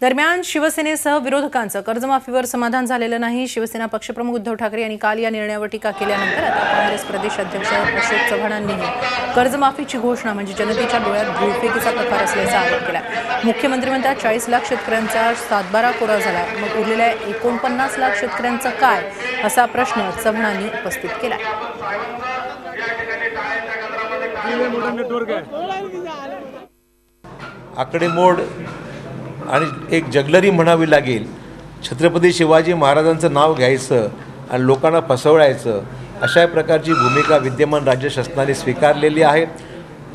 दरम्यान शिवसेनेसह विरोधकांचं कर्जमाफीवर समाधान झालेलं नाही। शिवसेना पक्षप्रमुख उद्धव ठाकरे यांनी काल या निर्णयावर टीका केल्यानंतर आता काँग्रेस प्रदेश अध्यक्ष अशोक चव्हाणांनीही कर्जमाफीची घोषणा म्हणजे जनतेच्या डोळ्यात धूळफेकीचा प्रकार असल्याचा आरोप केला। मुख्यमंत्री म्हणतात 40 लाख शेतकऱ्यांचा सातबारा कोरा झाला, मग उरलेल्या 49 लाख शेतकऱ्यांचं काय, असा प्रश्न चव्हाणांनी उपस्थित केला। आकडेमोड आणि एक जगलरी म्हणावी लागेल। छत्रपती शिवाजी महाराजांचं नाव घ्यायचं आणि लोकांना फसवायचं अशा प्रकारची भूमिका विद्यमान राज्य शासनाने स्वीकारलेली आहे।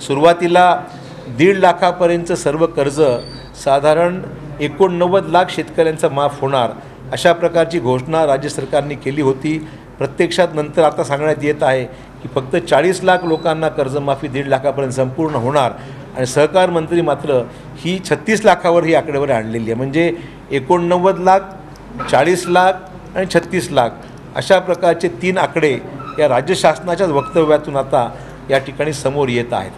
सुरुवातीला 1.5 लाखापर्यंत सर्व कर्ज साधारण 89 लाख शेतकऱ्यांचं माफ होणार अशा प्रकारची घोषणा राज्य सरकारने केली होती। प्रत्यक्षात नंतर आता सांगण्यात येत आहे की फक्त 40 लाख लोकांना कर्जमाफी 1.5 लाखापर्यंत संपूर्ण होणार आणि सहकार मंत्री मात्र ही 36 लाखावर ही आकडेवारी आणलेली आहे। म्हणजे 89 लाख, 40 लाख आणि 36 लाख अशा प्रकारचे 3 आकडे या राज्य शासनाच्याच वक्तव्यातून आता या ठिकाणी समोर येत आहेत।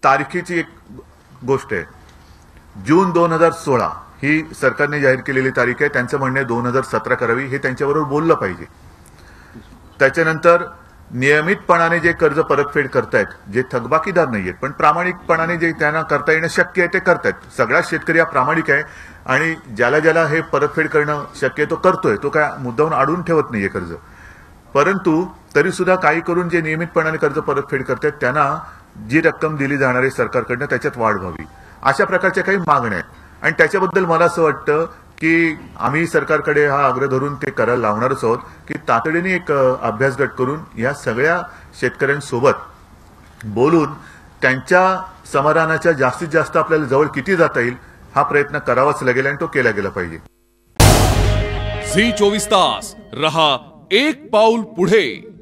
तारखेची एक गोष्ट आहे, जून 2016 ही सरकारने जाहीर केलेली तारीख आहे। त्यांचं म्हणणे 2017 करावी, हे त्यांच्याबरोबर बोललं पाहिजे। त्याच्यानंतर नियमितपणाने जे कर्ज परतफेड करतायत, जे थकबाकीदार नाही आहेत पण प्रामाणिकपणाने जे त्यांना करता येणं शक्य आहे ते करतायत। सगळाच शेतकरी हा प्रामाणिक आहे आणि ज्याला ज्याला हे परतफेड करणं शक्य आहे तो करतोय, तो काय मुद्दाहून अडून ठेवत नाहीये कर्ज। परंतु तरी सुद्धा काही करून जे नियमितपणाने कर्ज परतफेड करतायत त्यांना जी रक्कम दिली जाणार आहे सरकारकडनं त्याच्यात वाढ व्हावी, अशा प्रकारच्या काही मागण्या आहेत। आणि त्याच्याबद्दल मला असं वाटतं की आम्ही सरकारकडे हा आग्रह धरून ते करायला लावणारच आहोत की तातडीने एक अभ्यास गट करून या सगळ्या शेतकऱ्यांसोबत बोलून त्यांच्या समाधानाच्या जास्तीत जास्त आपल्याला जवळ किती जाता येईल हा प्रयत्न करावाच लागेल आणि तो केला गेला पाहिजे। झी 24 तास रहा एक पाऊल पुढे।